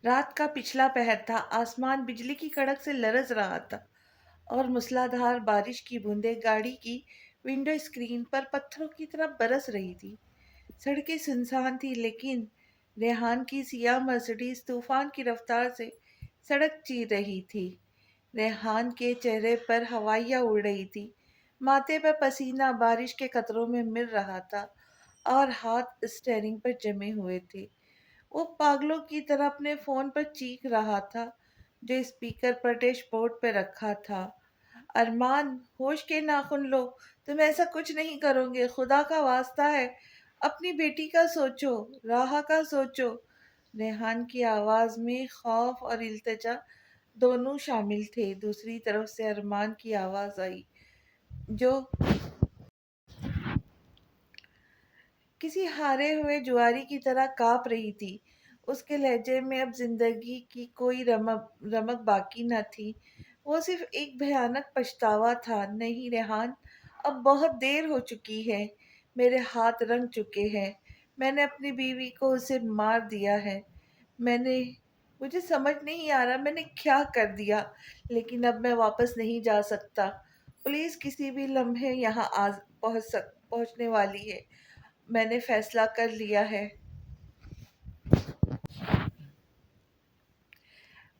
رات کا پچھلا پہر تھا، آسمان بجلی کی کڑک سے لرز رہا تھا اور موسلادھار بارش کی بوندیں گاڑی کی ونڈو اسکرین پر پتھروں کی طرح برس رہی تھی۔ سڑکیں سنسان تھی لیکن ریحان کی سیاہ مرسڈیز طوفان کی رفتار سے سڑک چیر رہی تھی۔ ریحان کے چہرے پر ہوائیاں اڑ رہی تھی، ماتھے پر پسینہ بارش کے قطروں میں مل رہا تھا اور ہاتھ اسٹیئرنگ پر جمے ہوئے تھے۔ وہ پاگلوں کی طرح اپنے فون پر چیخ رہا تھا جو اسپیکر پر ڈیش بورڈ پہ رکھا تھا۔ ارمان، ہوش کے ناخن لو، تم ایسا کچھ نہیں کرو گے، خدا کا واسطہ ہے، اپنی بیٹی کا سوچو، راہا کا سوچو۔ ریحان کی آواز میں خوف اور التجا دونوں شامل تھے۔ دوسری طرف سے ارمان کی آواز آئی جو کسی ہارے ہوئے جواری کی طرح کانپ رہی تھی۔ اس کے لہجے میں اب زندگی کی کوئی رمق باقی نہ تھی، وہ صرف ایک بھیانک پچھتاوا تھا۔ نہیں ریحان، اب بہت دیر ہو چکی ہے، میرے ہاتھ رنگ چکے ہیں، میں نے اپنی بیوی کو اسے مار دیا ہے۔ میں نے مجھے سمجھ نہیں آ رہا میں نے کیا کر دیا، لیکن اب میں واپس نہیں جا سکتا۔ پولیس کسی بھی لمحے یہاں پہنچنے والی ہے، میں نے فیصلہ کر لیا ہے۔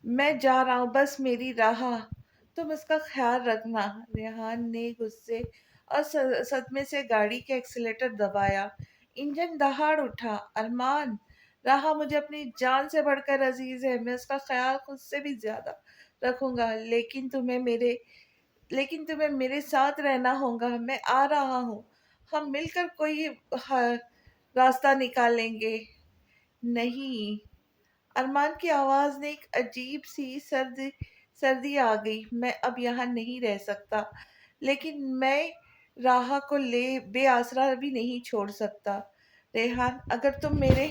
میں جا رہا ہوں، بس میری راہ تم اس کا خیال رکھنا۔ ریحان نے غصے اور صدمے سے گاڑی کے ایکسیلیٹر دبایا، انجن دہاڑ اٹھا۔ ارمان، راہ مجھے اپنی جان سے بڑھ کر عزیز ہے، میں اس کا خیال خود سے بھی زیادہ رکھوں گا، لیکن تمہیں میرے ساتھ رہنا ہوگا۔ میں آ رہا ہوں، ہم مل کر کوئی راستہ نکالیں گے۔ نہیں، ارمان کی آواز میں ایک عجیب سی سردی آ گئی۔ میں اب یہاں نہیں رہ سکتا، لیکن میں راہا کو بے آسرا بھی نہیں چھوڑ سکتا۔ ریحان، اگر تم میرے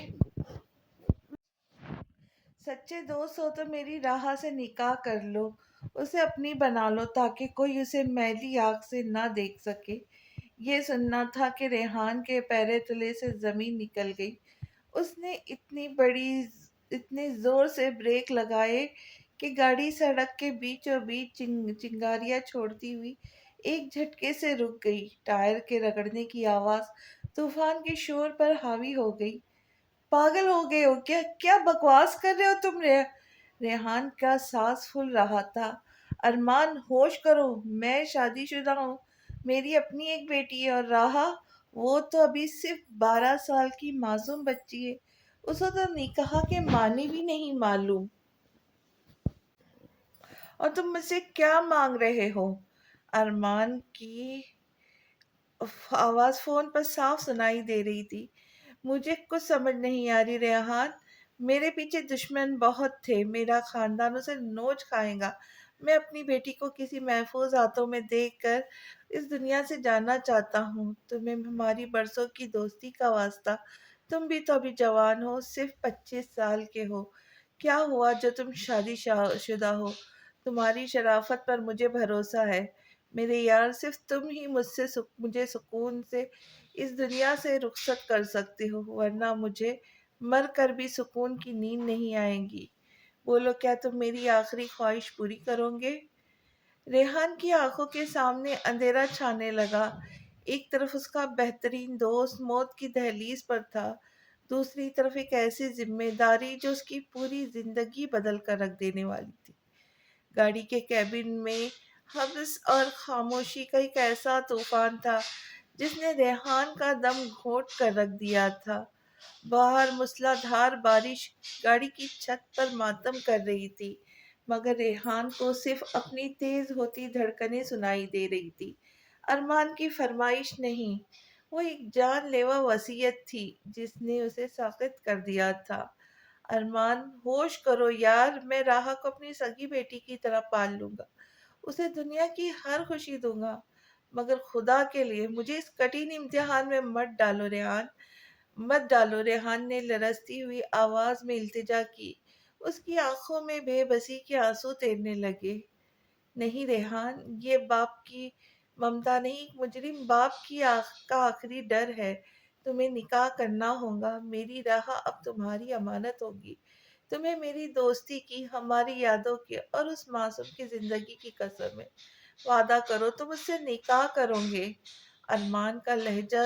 سچے دوست ہو تو میری راہا سے نکاح کر لو، اسے اپنی بنا لو تاکہ کوئی اسے میلی آنکھ سے نہ دیکھ سکے۔ یہ سننا تھا کہ ریحان کے پیرے تلے سے زمین نکل گئی۔ اس نے اتنے زور سے بریک لگائے کہ گاڑی سڑک کے بیچوں بیچ چنگاریاں چھوڑتی ہوئی ایک جھٹکے سے رک گئی۔ ٹائر کے رگڑنے کی آواز طوفان کے شور پر حاوی ہو گئی۔ پاگل ہو گئے ہو کیا؟ کیا بکواس کر رہے ہو تم؟ ریحان کا سانس پھول رہا تھا۔ ارمان، ہوش کرو، میں شادی شدہ ہوں، میری اپنی ایک بیٹی ہے، اور راہا، وہ تو ابھی صرف 12 سال کی معصوم بچی ہے، اسے تو نکاح کے معنی بھی نہیں معلوم۔ اور تم مجھ سے کیا مانگ رہے ہو؟ ارمان کی آواز فون پر صاف سنائی دے رہی تھی۔ مجھے کچھ سمجھ نہیں آ رہی ریحان، میرے پیچھے دشمن بہت تھے، میرا خاندان اسے نوچ کھائے گا۔ میں اپنی بیٹی کو کسی محفوظ ہاتھوں میں دیکھ کر اس دنیا سے جانا چاہتا ہوں۔ تمہیں ہماری برسوں کی دوستی کا واسطہ، تم بھی تو ابھی جوان ہو، صرف 25 سال کے ہو، کیا ہوا جو تم شادی شدہ ہو؟ تمہاری شرافت پر مجھے بھروسہ ہے میرے یار، صرف تم ہی مجھے سکون سے اس دنیا سے رخصت کر سکتے ہو، ورنہ مجھے مر کر بھی سکون کی نیند نہیں آئے گی۔ بولو، کیا تم میری آخری خواہش پوری کرو گے؟ ریحان کی آنکھوں کے سامنے اندھیرا چھانے لگا۔ ایک طرف اس کا بہترین دوست موت کی دہلیز پر تھا، دوسری طرف ایک ایسی ذمہ داری جو اس کی پوری زندگی بدل کر رکھ دینے والی تھی۔ گاڑی کے کیبن میں حبس اور خاموشی کا ایک ایسا طوفان تھا جس نے ریحان کا دم گھونٹ کر رکھ دیا تھا۔ باہر موسلادھار بارش گاڑی کی چھت پر ماتم کر رہی تھی، مگر ریحان کو صرف اپنی تیز ہوتی دھڑکنیں سنائی دے رہی تھی۔ ارمان کی فرمائش نہیں، وہ ایک جان لیوا وصیت تھی جس نے اسے ساخت کر دیا تھا۔ ارمان، ہوش کرو یار، میں راہا کو اپنی سگی بیٹی کی طرح پال لوں گا، اسے دنیا کی ہر خوشی دوں گا، مگر خدا کے لیے مجھے اس کٹھن امتحان میں مت ڈالو ریحان، مت ڈالو۔ ریحان نے لرزتی ہوئی آواز میں التجا کی، اس کی آنکھوں میں بے بسی کے آنسو تیرنے لگے۔ نہیں ریحان، یہ باپ کی ممتا نہیں، ایک مجرم باپ کا آخری ڈر ہے۔ تمہیں نکاح کرنا ہوگا، میری راہ اب تمہاری امانت ہوگی، تمہیں میری دوستی کی، ہماری یادوں کی اور اس معصوم کی زندگی کی قسم ہے۔ وعدہ کرو تم اس سے نکاح کرو گے۔ ارمان کا لہجہ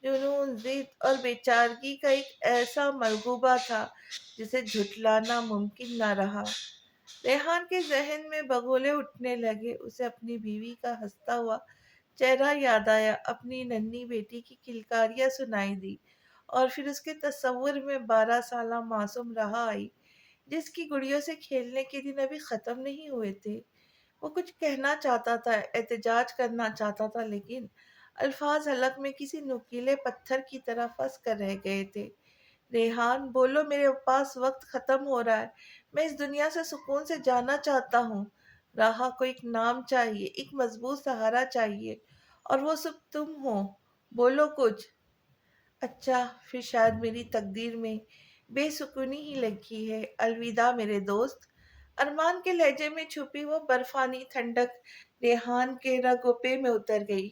جنون، ضد اور بیچارگی کا ایک ایسا ملغوبہ تھا جسے جھٹلانا ممکن نہ رہا۔ ریحان کے ذہن میں بگولے اٹھنے لگے، اسے اپنی بیوی کا ہنستا ہوا چہرہ یاد آیا، اپنی ننھی بیٹی کی کلکاریاں سنائی دی، اور پھر اس کے تصور میں 12 سالہ معصوم رہا آئی جس کی گڑیوں سے کھیلنے کے دن ابھی ختم نہیں ہوئے تھے۔ وہ کچھ کہنا چاہتا تھا، احتجاج کرنا چاہتا تھا، لیکن الفاظ حلق میں کسی نوکیلے پتھر کی طرح پھنس کر رہ گئے تھے۔ ریحان بولو، میرے پاس وقت ختم ہو رہا ہے، میں اس دنیا سے سکون سے جانا چاہتا ہوں۔ راہا کو ایک نام چاہیے، ایک مضبوط سہارا چاہیے، اور وہ سب تم ہو۔ بولو کچھ۔ اچھا، پھر شاید میری تقدیر میں بے سکونی ہی لکھی ہے۔ الوداع میرے دوست۔ ارمان کے لہجے میں چھپی وہ برفانی ٹھنڈک ریحان کے رگ و پے میں اتر گئی۔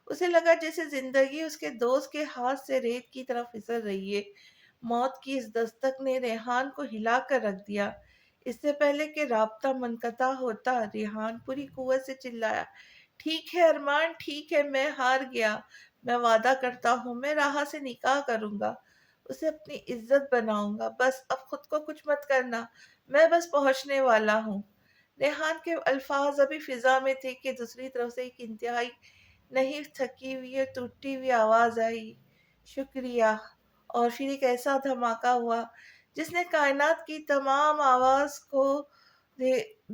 اسے لگا جیسے زندگی اس کے دوست کے ہاتھ سے ریت کی طرف پھسل رہی ہے۔ موت کی اس دستک نے ریحان کو ہلا کر رکھ دیا۔ اس سے پہلے کہ رابطہ منقطع ہوتا، ریحان پوری قوت سے چلایا، ٹھیک ہے ارمان، ٹھیک ہے، میں ہار گیا۔ میں وعدہ کرتا ہوں میں راہا سے نکاح کروں گا، اسے اپنی عزت بناؤں گا۔ بس اب خود کو کچھ مت کرنا، میں بس پہنچنے والا ہوں۔ ریحان کے الفاظ ابھی فضا میں تھے کہ دوسری طرف سے ایک انتہائی نہیں تھکی ہوئی اور ٹوٹی ہوئی آواز آئی، شکریہ۔ اور پھر ایک ایسا دھماکہ ہوا جس نے کائنات کی تمام آواز کو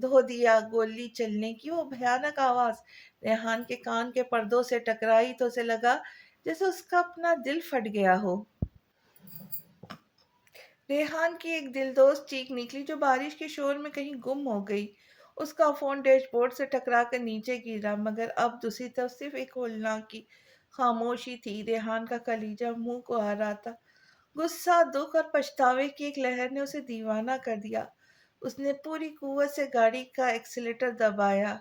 دھو دیا۔ گولی چلنے کی وہ بھیانک آواز ریحان کے کان کے پردوں سے ٹکرائی تو اسے لگا جیسے اس کا اپنا دل پھٹ گیا ہو۔ ریحان کی ایک دلدوز چیخ نکلی جو بارش کے شور میں کہیں گم ہو گئی۔ اس کا فون ڈیش بورڈ سے ٹکرا کر نیچے گرا، مگر اب دوسری طرف صرف ایک ہولناک کی خاموشی تھی۔ ریحان کا کلیجہ منہ کو آ رہا تھا۔ غصہ، دکھ اور پچھتاوے کی ایک لہر نے اسے دیوانہ کر دیا۔ اس نے پوری قوت سے گاڑی کا ایکسیلیٹر دبایا،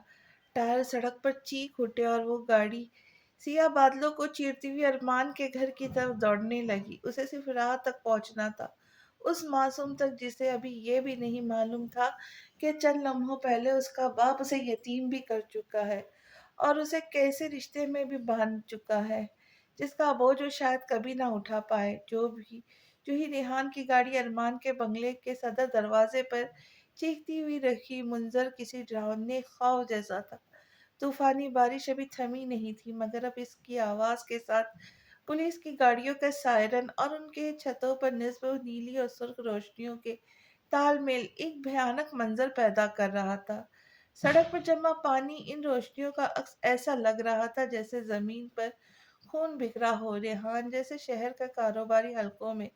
ٹائر سڑک پر چیخ اٹھے اور وہ گاڑی سیاہ بادلوں کو چیرتی ہوئی ارمان کے گھر کی طرف دوڑنے لگی۔ اسے صرف راہ تک پہنچنا تھا، اس معصوم تک جسے ابھی یہ بھی نہیں معلوم تھا کہ چند لمحوں پہلے اس کا باپ اسے یتیم بھی کر چکا ہے اور اسے کیسے رشتے میں بھی باندھ چکا ہے جس کا بوجھ وہ شاید کبھی نہ اٹھا پائے۔ جو ہی ریحان کی گاڑی ارمان کے بنگلے کے صدر دروازے پر چیختی ہوئی رکھی، منظر کسی ڈراؤنے خواب جیسا تھا۔ طوفانی بارش ابھی تھمی نہیں تھی، مگر اب اس کی آواز کے ساتھ پولیس کی گاڑیوں کا سائرن اور ان کے چھتوں پر نصب نیلی اور سرخ روشنیوں کے تال میل ایک بھیانک منظر پیدا کر رہا تھا۔ سڑک پر جمع پانی ان روشنیوں کا عکس ایسا لگ رہا تھا جیسے زمین پر خون بکھرا ہو۔ ریحان جیسے شہر کا کاروباری حلقوں میں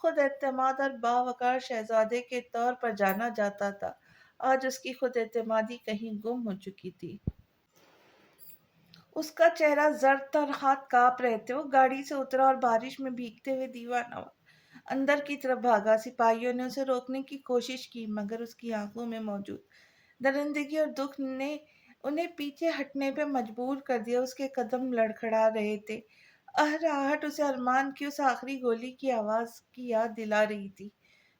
خود اعتماد اور باوقار شہزادے کے طور پر جانا جاتا تھا، آج اس کی خود اعتمادی کہیں گم ہو چکی تھی۔ اس کا چہرہ زرد تھا اور ہاتھ کانپ رہے تھے۔ وہ گاڑی سے اترا اور بارش میں بھیگتے ہوئے دیوانہ اندر کی طرف بھاگا۔ سپاہیوں نے اسے روکنے کی کوشش کی، مگر اس کی آنکھوں میں موجود درندگی اور دکھ نے انہیں پیچھے ہٹنے پہ مجبور کر دیا۔ اس کے قدم لڑکھڑا رہے تھے، آہٹ اسے ارمان کی اس آخری گولی کی آواز کی یاد دلا رہی تھی۔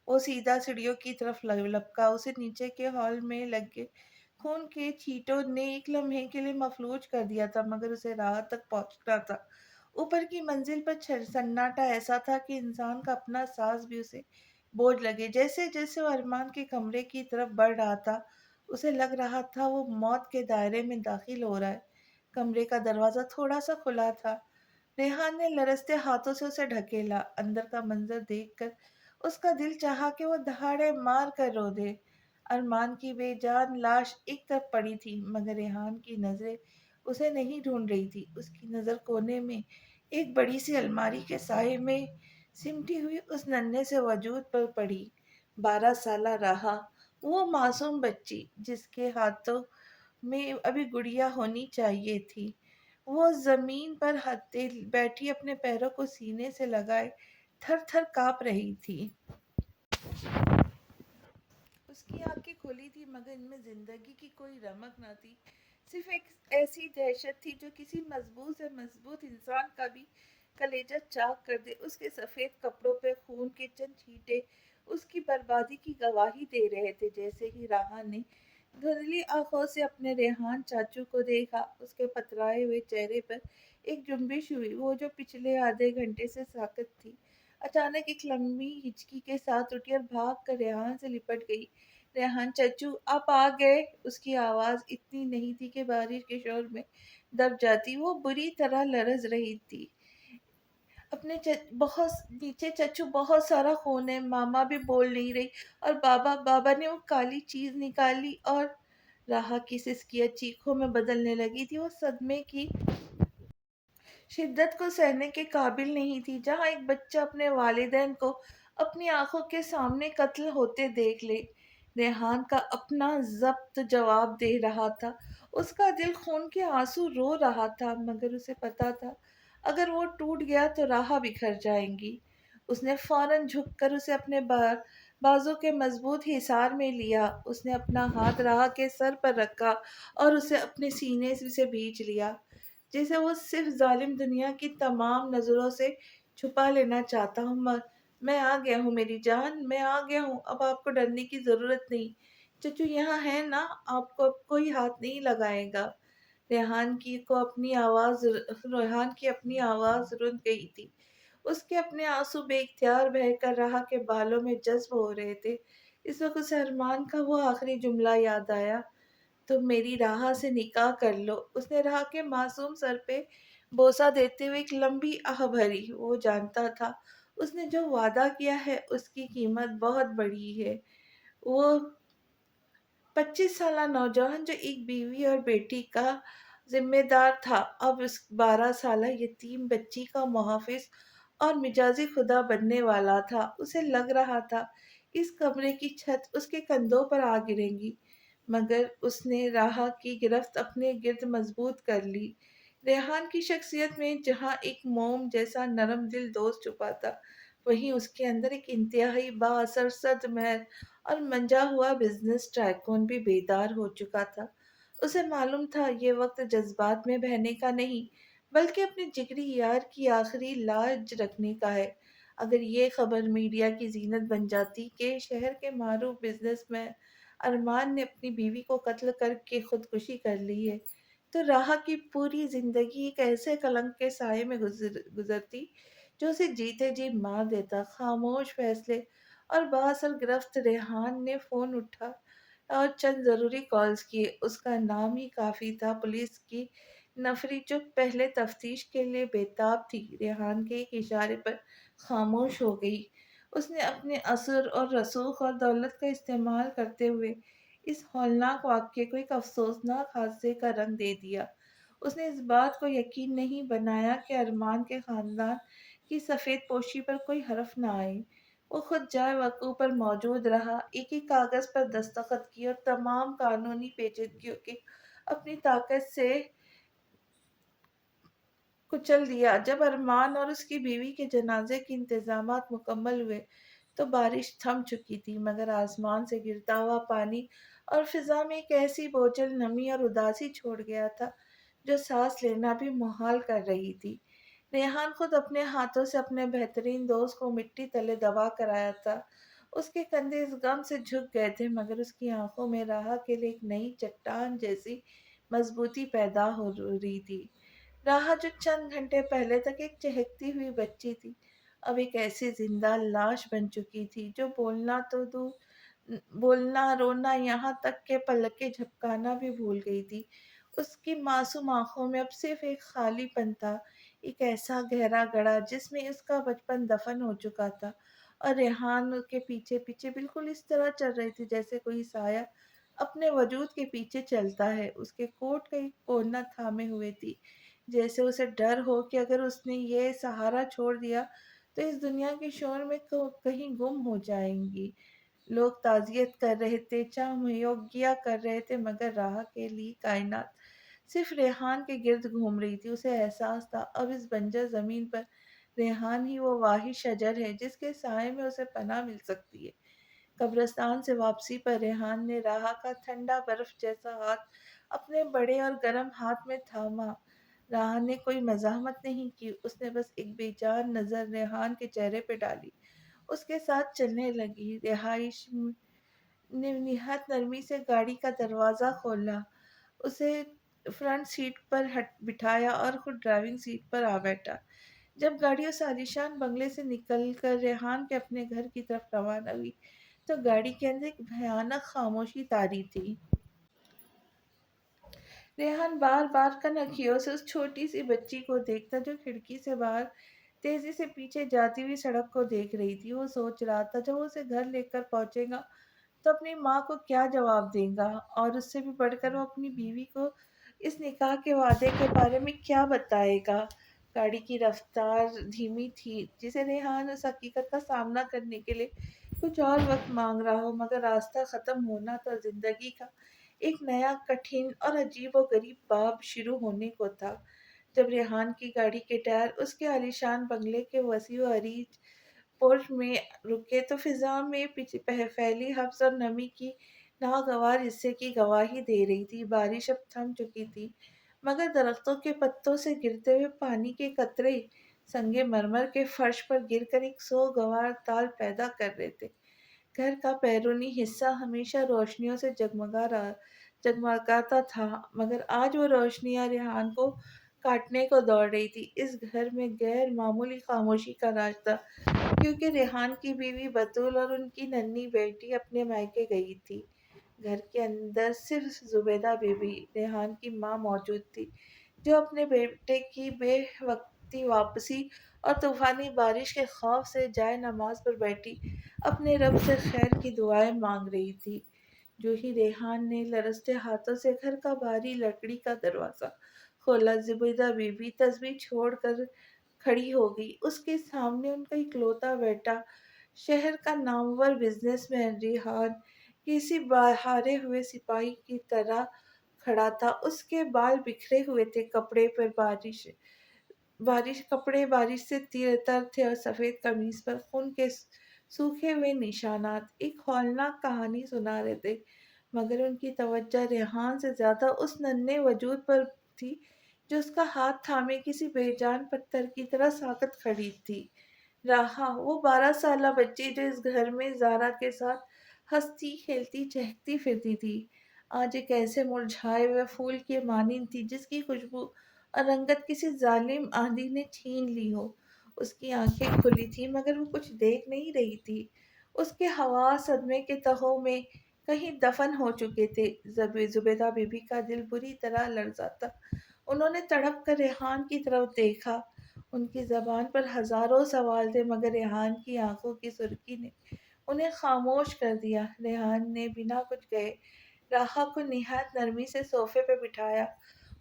وہ سیدھا سیڑھیوں کی طرف لپکا۔ اسے نیچے کے ہال میں لگے خون کے چھینٹوں نے ایک لمحے کے لیے مفلوج کر دیا تھا، مگر اسے راہ تک پہنچنا تھا۔ اوپر کی منزل پر سناٹا ایسا تھا کہ انسان کا اپنا سانس بھی اسے بوجھ لگے۔ جیسے جیسے وہ ارمان کے کمرے کی طرف بڑھ رہا تھا، اسے لگ رہا تھا وہ موت کے دائرے میں داخل ہو رہا ہے۔ کمرے کا دروازہ تھوڑا سا کھلا تھا۔ ریحان نے لرزتے ہاتھوں سے اسے ڈھکیلا۔ اندر کا منظر دیکھ کر اس کا دل چاہا کہ وہ دہاڑے مار کر رو دے۔ ارمان کی بے جان لاش ایک طرف پڑی تھی، مگر ریحان کی نظریں اسے نہیں ڈھونڈ رہی تھی۔ اس کی نظر کونے میں ایک بڑی سی الماری کے سائے میں سمٹی ہوئی اس ننھے سے وجود پر پڑی۔ 12 سالہ راہا، وہ معصوم بچی جس کے ہاتھوں میں ابھی گڑیا ہونی چاہیے تھی، وہ زمین پر بیٹھی اپنے پیروں کو سینے سے لگائے تھر تھر کانپ رہی تھی۔ اس کی آنکھیں کھلی تھی، مگر ان میں زندگی کی کوئی رمق نہ تھی، صرف ایک ایسی دہشت تھی جو کسی مضبوط سے مضبوط انسان کا بھی کلیجہ چاک کر دے۔ اس کے سفید کپڑوں پہ خون کے چند چھینٹے اس کی بربادی کی گواہی دے رہے تھے۔ جیسے ہی راہا نے دھندلی آنکھوں سے اپنے ریحان چاچو کو دیکھا، اس کے پترائے ہوئے چہرے پر ایک جنبش ہوئی، وہ جو پچھلے آدھے گھنٹے سے ساکت تھی اچانک ایک لمبی ہچکی کے ساتھ اٹھی اور بھاگ کر ریحان سے لپٹ گئی۔ ریحان چچو آپ آ گئے۔ اس کی آواز اتنی نہیں تھی کہ بارش کے شور میں دب جاتی، وہ بری طرح لرز رہی تھی۔ اپنے بہت نیچے چچو بہت سارا خون ہے، ماما بھی بول نہیں رہی، اور بابا نے وہ کالی چیز نکالی، اور راہا کی سسکیاں چیخوں میں بدلنے لگی تھی۔ وہ صدمے کی شدت کو سہنے کے قابل نہیں تھی۔ جہاں ایک بچہ اپنے والدین کو اپنی آنکھوں کے سامنے قتل ہوتے دیکھ لے، ریحان کا اپنا ضبط جواب دے رہا تھا۔ اس کا دل خون کے آنسو رو رہا تھا، مگر اسے پتا تھا اگر وہ ٹوٹ گیا تو راہ بکھر جائیں گی۔ اس نے فوراً جھک کر اسے اپنے بازو کے مضبوط حصار میں لیا۔ اس نے اپنا ہاتھ راہ کے سر پر رکھا اور اسے اپنے سینے سے بھینچ لیا، جسے وہ صرف ظالم دنیا کی تمام نظروں سے چھپا لینا چاہتا ہوں۔ میں آ گیا ہوں میری جان، میں آ گیا ہوں، اب آپ کو ڈرنے کی ضرورت نہیں۔ چچو یہاں ہے نا، آپ کو اب کوئی ہاتھ نہیں لگائے گا۔ ریحان کی اپنی آواز رند گئی تھی۔ اس کے اپنے آنسو بے اختیار بہہ کر راہ کے بالوں میں جذب ہو رہے تھے۔ اس وقت اسے ارمان کا وہ آخری جملہ یاد آیا، تم میری راہ سے نکاح کر لو۔ اس نے راہ کے معصوم سر پہ بوسہ دیتے ہوئے ایک لمبی آہ بھری۔ وہ جانتا تھا اس نے جو وعدہ کیا ہے اس کی قیمت بہت بڑی ہے۔ وہ 25 سالہ نوجوان جو ایک بیوی اور بیٹی کا ذمہ دار تھا، اب اس 12 سالہ یتیم بچی کا محافظ اور مجازی خدا بننے والا تھا۔ اسے لگ رہا تھا اس کمرے کی چھت اس کے کندھوں پر آ گرے گی، مگر اس نے راہ کی گرفت اپنے گرد مضبوط کر لی۔ ریحان کی شخصیت میں جہاں ایک موم جیسا نرم دل دوست چھپا تھا، وہیں اس کے اندر ایک انتہائی با اثر سرد مہر اور منجا ہوا بزنس ٹائکون بھی بیدار ہو چکا تھا۔ اسے معلوم تھا یہ وقت جذبات میں بہنے کا نہیں، بلکہ اپنے جگری یار کی آخری لاج رکھنے کا ہے۔ اگر یہ خبر میڈیا کی زینت بن جاتی کہ شہر کے معروف بزنس مین ارمان نے اپنی بیوی کو قتل کر کے خودکشی کر لی ہے، تو راہ کی پوری زندگی ایک ایسے کلنک کے سائے میں گزرتی جو اسے جیتے جی مار دیتا۔ خاموش فیصلے اور بااثر گرفت ریحان نے فون اٹھا اور چند ضروری کالز کیے۔ اس کا نام ہی کافی تھا۔ پولیس کی نفری جو پہلے تفتیش کے لیے بےتاب تھی، ریحان کے ایک اشارے پر خاموش ہو گئی۔ اس نے اپنے اثر اور رسوخ اور دولت کا استعمال کرتے ہوئے اس ہولناک واقعے کو ایک افسوسناک حادثے کا رنگ دے دیا۔ اس نے اس بات کو یقین نہیں بنایا کہ ارمان کے خاندان کی سفید پوشی پر کوئی حرف نہ آئے۔ وہ خود جائے وقوع پر موجود رہا، ایک ایک کاغذ پر دستخط کیے اور تمام قانونی پیچیدگیوں کے اپنی طاقت سے کچل دیا۔ جب ارمان اور اس کی بیوی کے جنازے کے انتظامات مکمل ہوئے تو بارش تھم چکی تھی، مگر آسمان سے گرتا ہوا پانی اور فضا میں ایک ایسی بوجھل نمی اور اداسی چھوڑ گیا تھا جو سانس لینا بھی محال کر رہی تھی۔ ریحان خود اپنے ہاتھوں سے اپنے بہترین دوست کو مٹی تلے دبا کر آیا تھا۔ اس کے کندھے اس غم سے جھک گئے تھے، مگر اس کی آنکھوں میں راہ کے لیے ایک نئی چٹان جیسی مضبوطی پیدا ہو رہی تھی۔ راہ جو چند گھنٹے پہلے تک ایک چہکتی ہوئی بچی تھی، اب ایک ایسی زندہ لاش بن چکی تھی جو بولنا تو دور، بولنا رونا یہاں تک کہ پلکیں جھپکانا بھی بھول گئی تھی۔ اس کی معصوم آنکھوں میں اب صرف ایک خالی پن تھا، ایک ایسا گہرا گڑھا جس میں اس کا بچپن دفن ہو چکا تھا، اور ریحان کے پیچھے پیچھے بالکل اس طرح چل رہی تھی جیسے کوئی سایہ اپنے وجود کے پیچھے چلتا ہے۔ اس کے کوٹ کا ایک کونا تھامے ہوئے تھی، جیسے اسے ڈر ہو کہ اگر اس نے یہ سہارا چھوڑ دیا تو اس دنیا کے شور میں کہیں گم ہو جائیں گی۔ لوگ تعزیت کر رہے تھے، چاہ یوگیہ کر رہے تھے، مگر راہ کے لیے کائنات صرف ریحان کے گرد گھوم رہی تھی۔ اسے احساس تھا اب اس بنجر زمین پر ریحان ہی وہ واحد شجر ہے جس کے سائے میں اسے پناہ مل سکتی ہے۔ قبرستان سے واپسی پر ریحان نے راہ کا ٹھنڈا برف جیسا ہاتھ اپنے بڑے اور گرم ہاتھ میں تھاما۔ راہ نے کوئی مزاحمت نہیں کی، اس نے بس ایک بے جان نظر ریحان کے چہرے پہ ڈالی۔ اس کے ساتھ چلنے لگی۔ رہائش نے نہایت نرمی سے گاڑی کا دروازہ کھولا، اسے فرنٹ سیٹ پر بٹھایا اور خود ڈرائیونگ سیٹ پر آ بیٹھا۔ جب گاڑی اس عالیشان بنگلے سے نکل کر ریحان کے اپنے گھر کی طرف روانہ ہوئی تو گاڑی کے اندر ایک بھیانک خاموشی طاری تھی۔ ریحان بار بار کن اکھیوں سے اس چھوٹی سی بچی کو دیکھتا جو کھڑکی سے باہر تیزی سے پیچھے جاتی ہوئی سڑک کو دیکھ رہی تھی۔ وہ سوچ رہا تھا جب وہ اسے گھر لے کر پہنچے گا تو اپنی ماں کو کیا جواب دے گا، اور اس سے بھی بڑھ کر وہ اپنی بیوی کو اس نکاح کے وعدے کے بارے میں کیا بتائے گا۔ گاڑی کی رفتار دھیمی تھی، جسے ریحان اس حقیقت کا سامنا کرنے کے لیے کچھ اور وقت مانگ رہا ہو، مگر راستہ ختم ہونا تھا، زندگی کا ایک نیا کٹھن اور عجیب و غریب باب شروع ہونے کو تھا۔ جب ریحان کی گاڑی کے ٹائر اس کے عالیشان بنگلے کے وسیع و عریض پورچ میں رکے تو فضا میں پھیلی حبس اور نمی کی ناگوار حصے کی گواہی دے رہی تھی۔ بارش اب تھم چکی تھی، مگر درختوں کے پتوں سے گرتے ہوئے پانی کے قطرے سنگ مرمر کے فرش پر گر کر ایک سوگوار تال پیدا کر رہے تھے۔ گھر کا بیرونی حصہ ہمیشہ روشنیوں سے جگمگاتا تھا، مگر آج وہ روشنیاں ریحان کو کاٹنے کو دوڑ رہی تھی۔ اس گھر میں غیر معمولی خاموشی کا راج تھا، کیونکہ ریحان کی بیوی بطول اور ان کی ننھی بیٹی اپنے مائکے گئی تھی۔ گھر کے اندر صرف زبیدہ بی بی، ریحان کی ماں، موجود تھی، جو اپنے بیٹے کی بے وقتی واپسی اور طوفانی بارش کے خوف سے جائے نماز پر بیٹھی اپنے رب سے خیر کی دعائیں مانگ رہی تھی۔ جو ہی ریحان نے لرزتے ہاتھوں سے گھر کا بھاری لکڑی کا دروازہ کھولا، زبیدہ بی بی تسبیح چھوڑ کر کھڑی ہو گئی۔ اس کے سامنے ان کا اکلوتا بیٹا، شہر کا نامور بزنس مین ریحان، کسی ہارے ہوئے سپاہی کی طرح کھڑا تھا۔ اس کے بال بکھرے ہوئے تھے، کپڑے بارش سے تر تھے اور سفید قمیص پر خون کے سوکھے ہوئے نشانات ایک ہولناک کہانی سنا رہے تھے، مگر ان کی توجہ ریحان سے زیادہ اس ننھے وجود پر تھی جو اس کا ہاتھ تھامے کسی بے جان پتھر کی طرح ساکت کھڑی تھی۔ راہا، وہ 12 سالہ بچی جو اس گھر میں زارا کے ساتھ ہنستی کھیلتی چہکتی پھرتی تھی، آج ایک ایسے مرجھائے ہوئے پھول کے مانند تھی جس کی خوشبو اور رنگت کسی ظالم آندھی نے چھین لی ہو۔ اس کی آنکھیں کھلی تھی مگر وہ کچھ دیکھ نہیں رہی تھی۔ اس کے حواس صدمے کے تہوں میں کہیں دفن ہو چکے تھے۔ زبیدہ بی بی کا دل بری طرح لرزا تھا۔ انہوں نے تڑپ کر ریحان کی طرف دیکھا۔ ان کی زبان پر ہزاروں سوال تھے، مگر ریحان کی آنکھوں کی سرخی نے انہیں خاموش کر دیا۔ ریحان نے بنا کچھ کہے راہا کو نہایت نرمی سے صوفے پہ بٹھایا،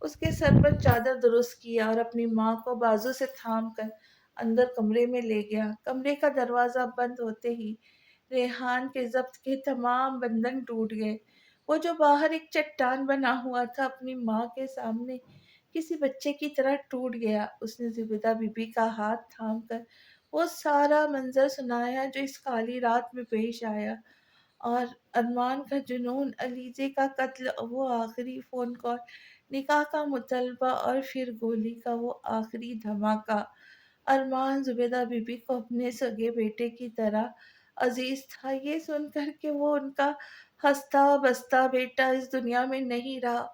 اس کے سر پر چادر درست کیا اور اپنی ماں کو بازو سے تھام کر اندر کمرے میں لے گیا۔ کمرے کا دروازہ بند ہوتے ہی ریحان کے ضبط کے تمام بندھن ٹوٹ گئے۔ وہ جو باہر ایک چٹان بنا ہوا تھا، اپنی ماں کے سامنے کسی بچے کی طرح ٹوٹ گیا۔ اس نے زبیدہ بی بی کا ہاتھ تھام کر وہ سارا منظر سنایا جو اس کالی رات میں پیش آیا، اور ارمان کا جنون، علیزے کا قتل، وہ آخری فون کال، نکاح کا مطالبہ، اور پھر گولی کا وہ آخری دھماکہ۔ ارمان زبیدہ بی بی کو اپنے سگے بیٹے کی طرح عزیز تھا۔ یہ سن کر کہ وہ ان کا ہنستا بستا بیٹا اس دنیا میں نہیں رہا،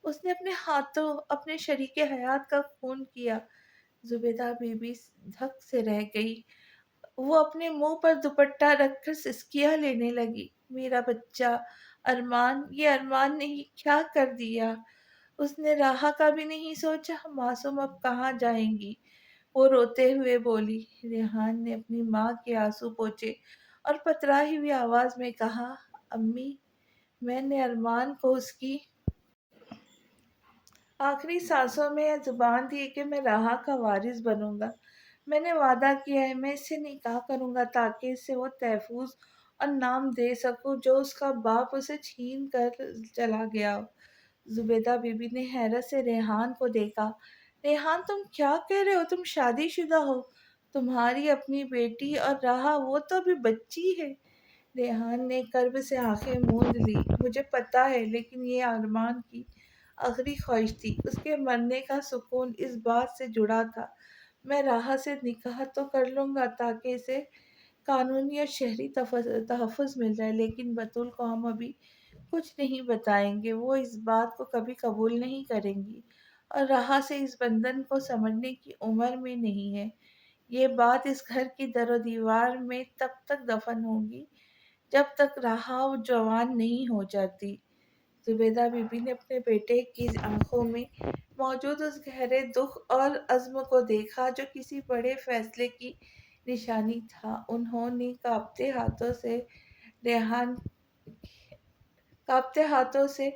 اس نے اپنے ہاتھوں اپنے شریک حیات کا خون کیا۔ زبیدہ بی بی دھک سے رہ گئی۔ وہ اپنے منہ پر دوپٹہ رکھ کر سسکیاں لینے لگی۔ میرا بچہ ارمان، یہ ارمان نے ہی کیا کر دیا؟ اس نے راہا کا بھی نہیں سوچا، معصوم اب کہاں جائیں گی؟ وہ روتے ہوئے بولی۔ ریحان نے اپنی ماں کے آنسو پوچھے اور پترائی ہوئی آواز میں کہا، امی، میں نے ارمان کو اس کی آخری سانسوں میں یہ زبان دی کہ میں راہا کا وارث بنوں گا۔ میں نے وعدہ کیا ہے میں اس سے نکاح کروں گا تاکہ اس سے وہ تحفظ اور نام دے سکوں جو اس کا باپ اسے چھین کر چلا گیا ہو۔ زبیدہ بی بی نے حیرت سے ریحان کو دیکھا۔ ریحان، تم کیا کہہ رہے ہو؟ تم شادی شدہ ہو، تمہاری اپنی بیٹی، اور راہا وہ تو ابھی بچی ہے۔ ریحان نے کرب سے آنکھیں موند لی۔ مجھے پتا ہے، لیکن یہ ارمان کی آخری خواہش تھی۔ اس کے مرنے کا سکون اس بات سے جڑا تھا، میں راہا سے نکاح تو کر لوں گا تاکہ اسے قانونی اور شہری تحفظ مل رہا ہے، لیکن بطول کو ہم ابھی کچھ نہیں بتائیں گے۔ وہ اس بات کو کبھی قبول نہیں کریں گی اور راہا سے اس بندھن کو سمجھنے کی عمر میں نہیں ہے۔ یہ بات اس گھر کی در و دیوار میں تب تک دفن ہوگی جب تک راہا جوان نہیں ہو جاتی۔ زبیدہ بی بی نے اپنے بیٹے کی آنکھوں میں موجود اس گہرے دکھ اور عزم کو دیکھا جو کسی بڑے فیصلے کی نشانی تھا۔ انہوں نے ریحان کانپتے ہاتھوں سے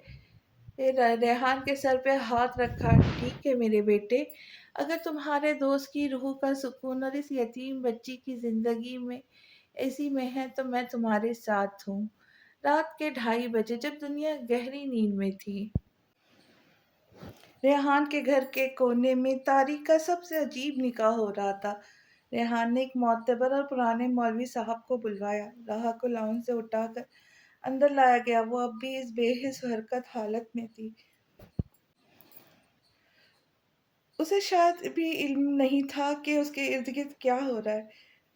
ریحان کے سر پہ ہاتھ رکھا۔ ٹھیک ہے میرے بیٹے، اگر تمہارے دوست کی روح کا سکون اور اس یتیم بچی کی زندگی میں ایسی میں ہے تو میں تمہارے ساتھ ہوں۔ رات کے 2:30 جب دنیا گہری نیند میں تھی، ریحان کے گھر کے کونے میں تاریخ کا سب سے عجیب نکاح ہو رہا تھا۔ ریحان نے ایک معتبر اور پرانے مولوی صاحب کو بلوایا۔ راہا کو لاؤنج سے اٹھا کر اندر لایا گیا۔ وہ اب بھی اس بے حس حرکت حالت میں تھی۔ اسے شاید بھی علم نہیں تھا کہ اس کے ارد گرد کیا ہو رہا ہے۔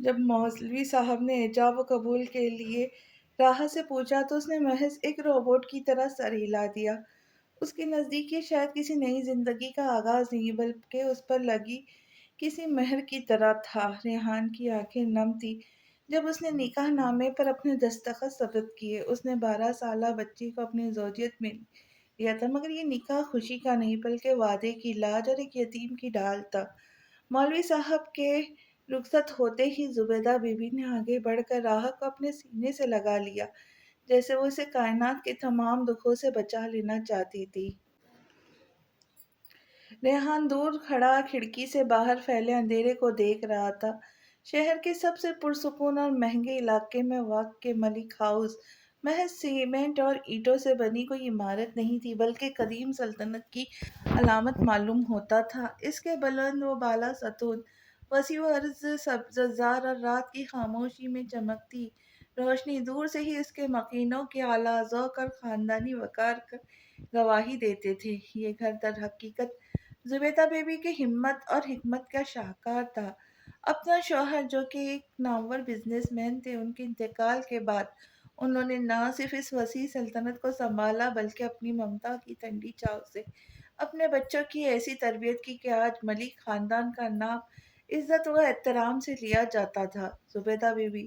جب مولوی صاحب نے ایجاب و قبول کے لیے راہا سے پوچھا تو اس نے محض ایک روبوٹ کی طرح سر ہلا دیا۔ اس کے نزدیک یہ شاید کسی نئی زندگی کا آغاز نہیں بلکہ اس پر لگی کسی مہر کی طرح تھا۔ ریحان کی آنکھیں نم تھی جب اس نے نکاح نامے پر اپنے دستخط ثبت کیے۔ اس نے 12 سالہ بچی کو اپنی زوجیت میں لیا تھا، مگر یہ نکاح خوشی کا نہیں بلکہ وعدے کی لاج اور ایک یتیم کی ڈھال تھا۔ مولوی صاحب کے رخصت ہوتے ہی زبیدہ بی بی نے آگے بڑھ کر راہا کو اپنے سینے سے لگا لیا، جیسے وہ اسے کائنات کے تمام دکھوں سے بچا لینا چاہتی تھی۔ ریحان دور کھڑا کھڑکی سے باہر پھیلے اندھیرے کو دیکھ رہا تھا۔ شہر کے سب سے پرسکون اور مہنگے علاقے میں واقع ملک ہاؤس محض سیمنٹ اور اینٹوں سے بنی کوئی عمارت نہیں تھی بلکہ قدیم سلطنت کی علامت معلوم ہوتا تھا۔ اس کے بلند و بالا ستون، وسیع و عرض سبززار اور رات کی خاموشی میں چمکتی روشنی دور سے ہی اس کے مکینوں کے اعلیٰ ذوق اور خاندانی وقار کا گواہی دیتے تھے۔ یہ گھر در حقیقت زبیدہ بیوی کی ہمت اور حکمت کا شاہکار تھا۔ اپنا شوہر جو کہ ایک نامور بزنس مین تھے، ان کے انتقال کے بعد انہوں نے نہ صرف اس وسیع سلطنت کو سنبھالا بلکہ اپنی ممتا کی ٹھنڈی چھاؤں سے اپنے بچوں کی ایسی تربیت کی کہ آج ملک خاندان کا نام عزت و احترام سے لیا جاتا تھا۔ زبیدہ بیوی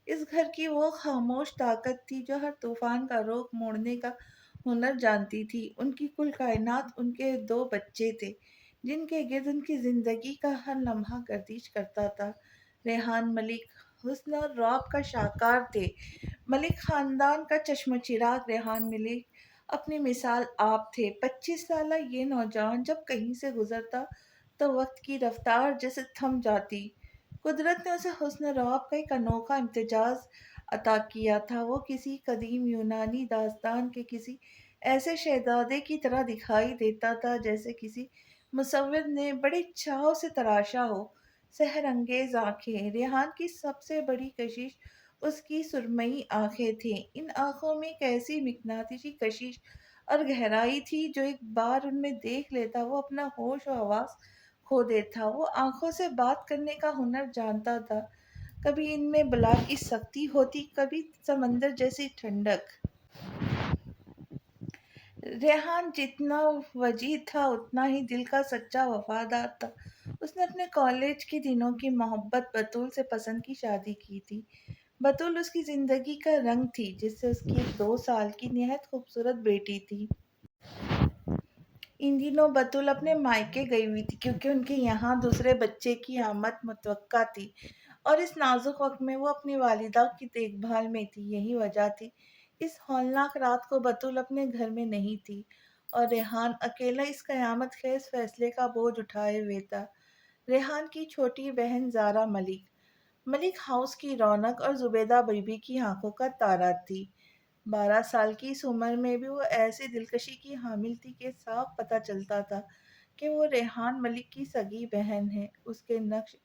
اس گھر کی وہ خاموش طاقت تھی جو ہر طوفان کا رخ موڑنے کا ہنر جانتی تھی۔ ان کی کل کائنات ان کے 2 بچے تھے جن کے گرد ان کی زندگی کا ہر لمحہ گردش کرتا تھا۔ ریحان ملک حسن اور رعب کا شاہکار تھے۔ ملک خاندان کا چشم و چراغ ریحان ملک اپنی مثال آپ تھے۔ 25 سالہ یہ نوجوان جب کہیں سے گزرتا تو وقت کی رفتار جیسے تھم جاتی۔ قدرت نے اسے حسن و رعب کا ایک انوکھا امتزاج عطا کیا تھا۔ وہ کسی قدیم یونانی داستان کے کسی ایسے شہزادے کی طرح دکھائی دیتا تھا جیسے کسی مصور نے بڑے چاؤ سے تراشا ہو۔ سحر انگیز آنکھیں، ریحان کی سب سے بڑی کشش اس کی سرمئی آنکھیں تھیں۔ ان آنکھوں میں ایک ایسی مقناطیسی کشش اور گہرائی تھی جو ایک بار ان میں دیکھ لیتا وہ اپنا ہوش و حواس کھو دیتا۔ وہ آنکھوں سے بات کرنے کا ہنر جانتا تھا۔ کبھی ان میں بلا کی سختی ہوتی، کبھی سمندر جیسی ٹھنڈک۔ ریحان جتنا وجیح تھا اتنا ہی دل کا سچا وفادار تھا۔ اس نے اپنے کالج کے دنوں کی محبت بطول سے پسند کی شادی کی تھی۔ بطول اس کی زندگی کا رنگ تھی جس سے اس کی ایک 2 سال کی نہایت خوبصورت بیٹی تھی۔ ان دنوں بطول اپنے مائکے گئی ہوئی تھی کیونکہ ان کے یہاں دوسرے بچے کی آمد متوقع تھی اور اس نازک وقت میں وہ اپنی والدہ کی دیکھ بھال میں تھی۔ یہی وجہ تھی اس ہولناک رات کو بطول اپنے گھر میں نہیں تھی اور ریحان اکیلا اس قیامت خیز فیصلے کا بوجھ اٹھائے ہوئے تھا۔ ریحان کی چھوٹی بہن زارا ملک ہاؤس کی رونق اور زبیدہ بیوی کی آنکھوں کا تارا تھی۔ 12 سال کی اس عمر میں بھی وہ ایسی دلکشی کی حامل تھی کہ صاف پتہ چلتا تھا کہ وہ ریحان ملک کی سگی بہن ہے۔ اس کے نقش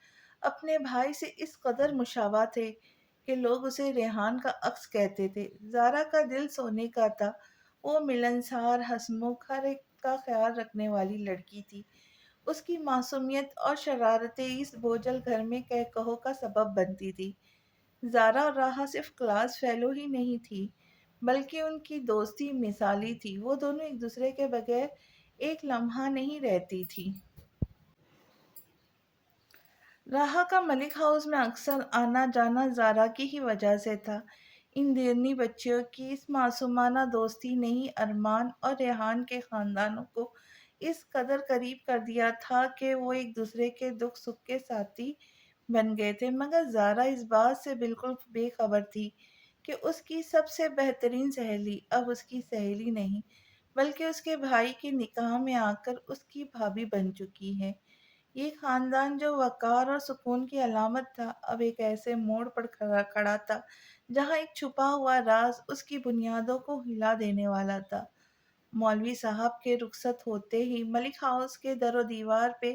اپنے بھائی سے اس قدر مشابہ تھے کہ لوگ اسے ریحان کا عکس کہتے تھے۔ زارا کا دل سونے کا تھا۔ وہ ملنسار، ہنسمکھ، ہر ایک کا خیال رکھنے والی لڑکی تھی۔ اس کی معصومیت اور شرارتیں اس بوجھل گھر میں کہہ کہو کا سبب بنتی تھی۔ زارا اور راحہ صرف کلاس فیلو ہی نہیں تھی، بلکہ ان کی دوستی مثالی تھی۔ وہ دونوں ایک دوسرے کے بغیر ایک لمحہ نہیں رہتی تھی۔ راحہ کا ملک ہاؤس میں اکثر آنا جانا زارا کی ہی وجہ سے تھا۔ ان دیرنی بچیوں کی اس معصومانہ دوستی نے ہی ارمان اور ریحان کے خاندانوں کو اس قدر قریب کر دیا تھا کہ وہ ایک دوسرے کے دکھ سکھ کے ساتھی بن گئے تھے، مگر زارا اس بات سے بالکل بے خبر تھی کہ اس کی سب سے بہترین سہیلی اب اس کی سہیلی نہیں، بلکہ اس کے بھائی کے نکاح میں آ کر اس کی بھابھی بن چکی ہے۔ یہ خاندان جو وقار اور سکون کی علامت تھا، اب ایک ایسے موڑ پر کھڑا تھا جہاں ایک چھپا ہوا راز اس کی بنیادوں کو ہلا دینے والا تھا۔ مولوی صاحب کے رخصت ہوتے ہی ملک ہاؤس کے در و دیوار پہ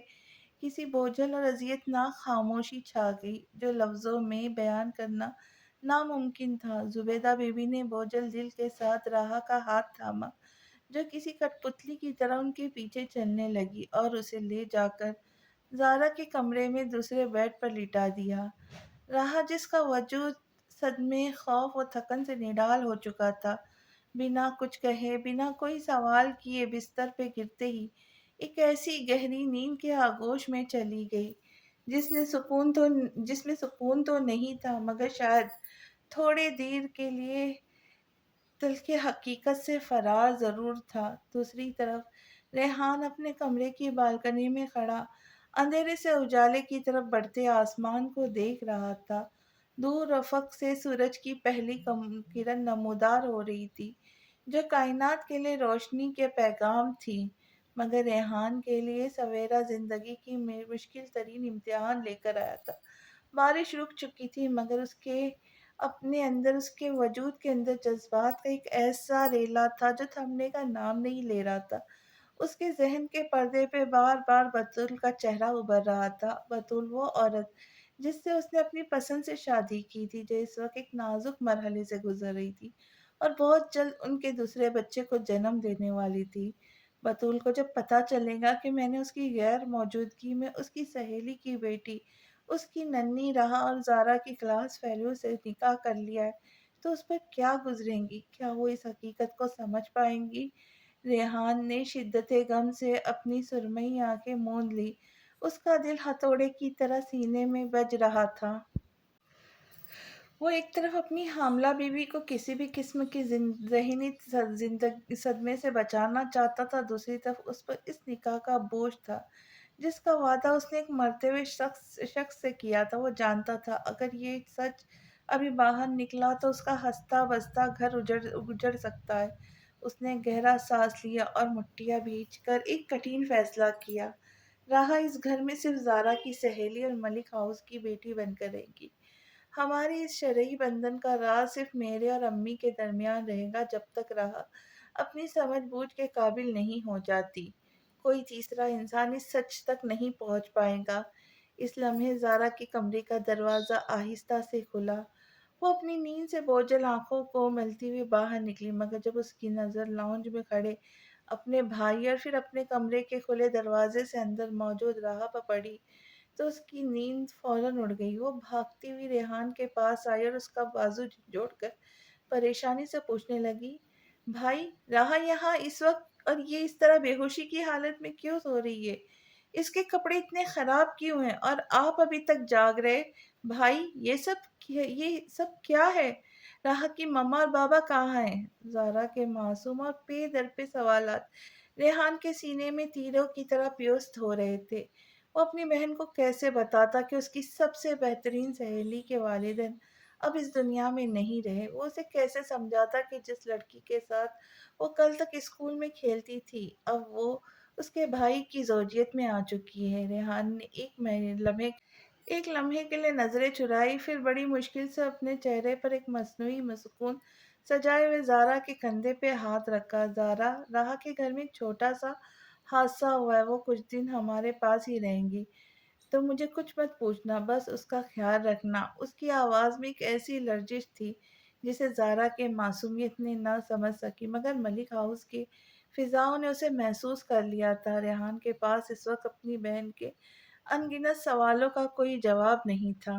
کسی بوجھل اور اذیتناک خاموشی چھا گئی جو لفظوں میں بیان کرنا ناممکن تھا۔ زبیدہ بی بی نے بوجھل دل کے ساتھ راحہ کا ہاتھ تھاما، جو کسی کٹ پتلی کی طرح ان کے پیچھے چلنے لگی، اور اسے لے جا کر زارا کے کمرے میں دوسرے بیڈ پر لٹا دیا۔ راحہ، جس کا وجود صدمے، خوف و تھکن سے نڈال ہو چکا تھا، بنا کچھ کہے، بنا کوئی سوال کیے بستر پہ گرتے ہی ایک ایسی گہری نیند کے آغوش میں چلی گئی جس میں سکون تو نہیں تھا، مگر شاید تھوڑے دیر کے لیے تلخ حقیقت سے فرار ضرور تھا۔ دوسری طرف ریحان اپنے کمرے کی بالکنی میں کھڑا اندھیرے سے اجالے کی طرف بڑھتے آسمان کو دیکھ رہا تھا۔ دور افق سے سورج کی پہلی کرن نمودار ہو رہی تھی، جو کائنات کے لیے روشنی کے پیغام تھی، مگر ریحان کے لیے سویرا زندگی کی مشکل ترین امتحان لے کر آیا تھا۔ بارش رک چکی تھی، مگر اس کے اپنے اندر، اس کے وجود کے اندر جذبات کا ایک ایسا ریلا تھا جو تھمنے کا نام نہیں لے رہا تھا۔ اس کے ذہن کے پردے پہ بار بار بطول کا چہرہ ابھر رہا تھا۔ بطول، وہ عورت جس سے اس نے اپنی پسند سے شادی کی تھی، جو اس وقت ایک نازک مرحلے سے گزر رہی تھی اور بہت جلد ان کے دوسرے بچے کو جنم دینے والی تھی۔ بطول کو جب پتہ چلے گا کہ میں نے اس کی غیر موجودگی میں اس کی سہیلی کی بیٹی، اس کی ننھی راحہ اور زارا کی کلاس فیلو سے نکاح کر لیا ہے، تو اس پر کیا گزریں گی؟ کیا وہ اس حقیقت کو سمجھ پائیں گی؟ ریحان نے شدت غم سے اپنی سرمئی آنکھیں موند لی۔ اس کا دل ہتھوڑے کی طرح سینے میں بج رہا تھا۔ وہ ایک طرف اپنی حاملہ بیوی کو کسی بھی قسم کی ذہنی صدمے سے بچانا چاہتا تھا، دوسری طرف اس پر اس نکاح کا بوجھ تھا جس کا وعدہ اس نے ایک مرتے ہوئے شخص سے کیا تھا۔ وہ جانتا تھا اگر یہ سچ ابھی باہر نکلا تو اس کا ہنستا بستا گھر اجڑ سکتا ہے۔ اس نے گہرا سانس لیا اور مٹھیاں بھیج کر ایک کٹھن فیصلہ کیا۔ راحہ اس گھر میں صرف زارا کی سہیلی اور ملک ہاؤس کی بیٹی بن کر رہے گی۔ ہمارے اس شرعی بندھن کا راز صرف میرے اور امی کے درمیان رہے گا جب تک راحہ اپنی سمجھ بوجھ کے قابل نہیں ہو جاتی۔ کوئی تیسرا انسان اس سچ تک نہیں پہنچ پائے گا۔ اس لمحے زارا کے کمرے کا دروازہ آہستہ سے کھلا۔ وہ اپنی نیند سے بوجھل آنکھوں کو ملتی ہوئی باہر نکلی، مگر جب اس کی نظر لاؤنج میں کھڑے اپنے بھائی اور پھر اپنے کمرے کے کھلے دروازے سے اندر موجود راحہ پر پڑی تو اس کی نیند فوراً اڑ گئی۔ وہ بھاگتی ہوئی ریحان کے پاس آئی اور اس کا بازو جھنجھوڑ کر پریشانی سے پوچھنے لگی، بھائی، راحہ یہاں اس وقت اور یہ اس طرح بے ہوشی کی حالت میں کیوں سو رہی ہے؟ اس کے کپڑے اتنے خراب کیوں ہیں اور آپ ابھی تک جاگ رہے؟ بھائی، یہ سب کیا ہے؟ راحہ کی ماما اور بابا کہاں ہیں؟ زارا کے معصوم اور پے در پہ سوالات ریحان کے سینے میں تیروں کی طرح پیوست ہو رہے تھے۔ وہ اپنی بہن کو کیسے بتاتا کہ اس کی سب سے بہترین سہیلی کے والدین اب اس دنیا میں نہیں رہے؟ وہ اسے کیسے سمجھاتا کہ جس لڑکی کے ساتھ وہ کل تک اسکول میں کھیلتی تھی، اب وہ اس کے بھائی کی زوجیت میں آ چکی ہے؟ ریحان نے ایک لمحے کے لیے نظریں چرائی، پھر بڑی مشکل سے اپنے چہرے پر ایک مصنوعی مسکون سجائے ہوئے زارا کے کندھے پہ ہاتھ رکھا۔ زارا، راحہ کے گھر میں ایک چھوٹا سا حادثہ ہوا ہے، وہ کچھ دن ہمارے پاس ہی رہیں گی، تو مجھے کچھ مت پوچھنا، بس اس کا خیال رکھنا۔ اس کی آواز میں ایک ایسی لرزش تھی جسے زارا کے معصومیت نے نہ سمجھ سکی، مگر ملک ہاؤس کی فضاؤں نے اسے محسوس کر لیا تھا۔ ریحان کے پاس اس وقت اپنی بہن کے ان گنت سوالوں کا کوئی جواب نہیں تھا۔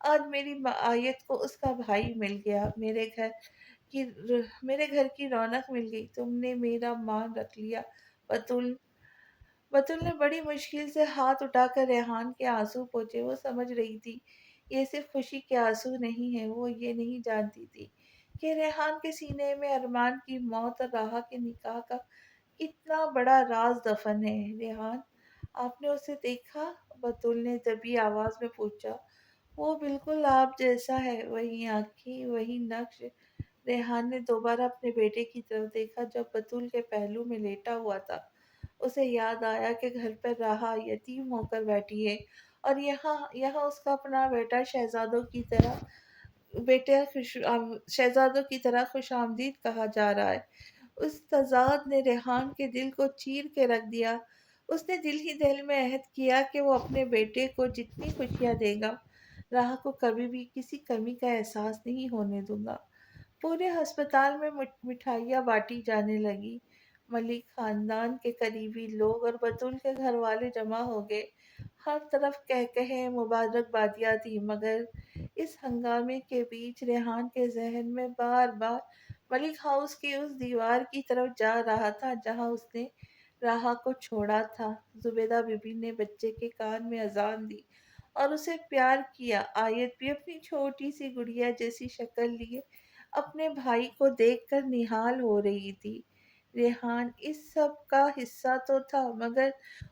آج میری آیت کو اس کا بھائی مل گیا، کی میرے گھر کی رونق مل گئی، تم نے میرا مان رکھ لیا۔ بتول بتول نے بڑی مشکل سے ہاتھ اٹھا کر ریحان کے آنسو پوچھے۔ وہ سمجھ رہی تھی یہ صرف خوشی کے آنسو نہیں ہیں، وہ یہ نہیں جانتی تھی کہ ریحان کے سینے میں ارمان کی موت اور راحہ کے نکاح کا کتنا بڑا راز دفن ہے۔ ریحان، آپ نے اسے دیکھا؟ بتول نے دبی آواز میں پوچھا۔ وہ بالکل آپ جیسا ہے، وہی آنکھیں، وہی نقش۔ ریحان نے دوبارہ اپنے بیٹے کی طرف دیکھا جو بتول کے پہلو میں لیٹا ہوا تھا۔ اسے یاد آیا کہ گھر پر راحہ یتیم ہو کر بیٹھی ہے اور یہاں یہاں اس کا اپنا بیٹا شہزادوں کی طرح خوش آمدید کہا جا رہا ہے۔ اس تضاد نے ریحان کے دل کو چیر کے رکھ دیا۔ اس نے دل ہی دل میں عہد کیا کہ وہ اپنے بیٹے کو جتنی خوشیاں دے گا، راحہ کو کبھی بھی کسی کمی کا احساس نہیں ہونے دوں گا۔ پورے ہسپتال میں مٹھائیاں بانٹی جانے لگی۔ ملک خاندان کے قریبی لوگ اور بتول کے گھر والے جمع ہو گئے۔ ہر طرف کہے مبارکبادیاں تھی، مگر اس ہنگامے کے بیچ ریحان کے ذہن میں بار بار ملک ہاؤس کی اس دیوار کی طرف جا رہا تھا جہاں اس نے راحہ کو چھوڑا تھا۔ زبیدہ بی بی نے بچے کے کان میں اذان دی اور اسے پیار کیا۔ آیت بھی اپنی چھوٹی سی گڑیا جیسی شکل لیے اپنے بھائی کو دیکھ کر نہال ہو رہی تھی۔ ریحان اس سب کا حصہ تو تھا، مگر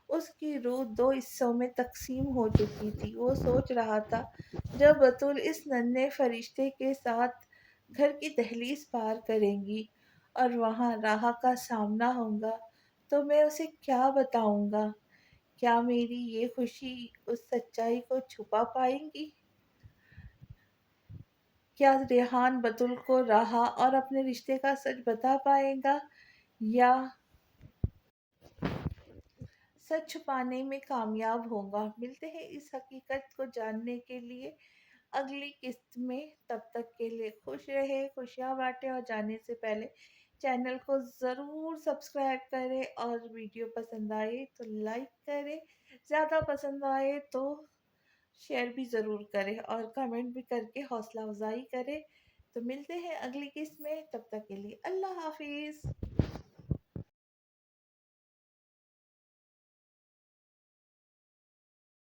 اس کی روح دو حصوں میں تقسیم ہو چکی تھی۔ وہ سوچ رہا تھا جب بتول اس ننھے فرشتے کے ساتھ گھر کی دہلیز پار کرے گی اور وہاں راحہ کا سامنا ہوگا تو میں اسے کیا بتاؤں گا؟ کیا میری یہ خوشی اس سچائی کو چھپا پائے گی؟ کیا ریحان بتول کو راحہ اور اپنے رشتے کا سچ بتا پائے گا، یا سچ چھپانے میں کامیاب ہوگا؟ ملتے ہیں اس حقیقت کو جاننے کے لیے اگلی قسط میں۔ تب تک کے لیے خوش رہے، خوشیاں بانٹے، اور جانے سے پہلے چینل کو ضرور سبسکرائب کریں، اور ویڈیو پسند آئے تو لائک کریں، زیادہ پسند آئے تو شیئر بھی ضرور کریں، اور کمنٹ بھی کر کے حوصلہ افزائی کریں۔ تو ملتے ہیں اگلی قسط میں، تب تک کے لیے اللہ حافظ۔